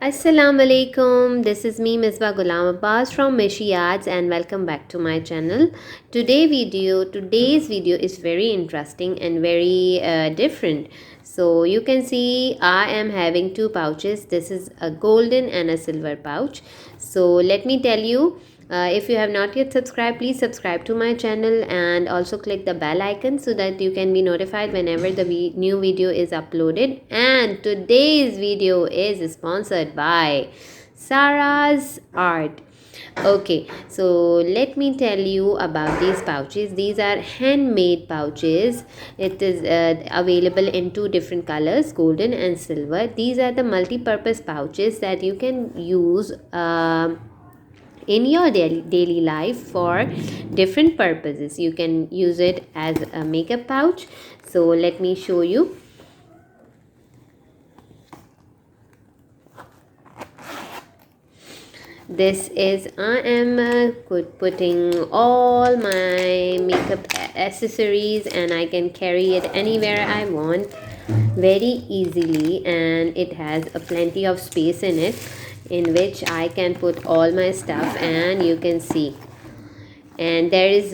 Assalamu alaikum. This is me, Misbah Ghulam Abbas from Mishi and welcome back to my channel. Today's video is very interesting and very different. So you can see I am having two pouches. This is a golden and a silver pouch. So let me tell you, if you have not yet subscribed, please subscribe to my channel and also click the bell icon so that you can be notified whenever the new video is uploaded. And today's video is sponsored by Sarah's Art. Okay, so let me tell you about these pouches. These are handmade pouches. It is available in two different colors, golden and silver. These are the multi-purpose pouches that you can use in your daily life for different purposes. You can use it as a makeup pouch. So let me show you. This is I am putting all my makeup accessories, and I can carry it anywhere I want very easily, and it has a plenty of space in it in which I can put all my stuff, and you can see, and there is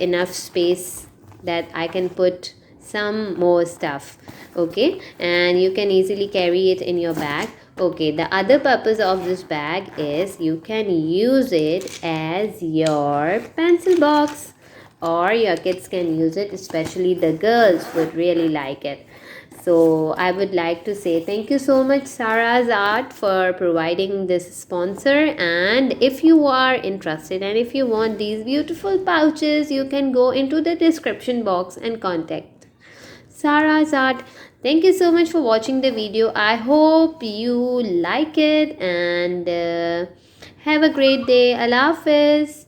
enough space that I can put some more stuff. Okay, and you can easily carry it in your bag. Okay, the other purpose of this bag is you can use it as your pencil box, or your kids can use it, especially the girls would really like it. So I would like to say thank you so much, Sarah's Art, for providing this sponsor. And if you are interested and if you want these beautiful pouches, you can go into the description box and contact Sarah's Art. Thank you so much for watching the video. I hope you like it, and have a great day. Allah Hafiz.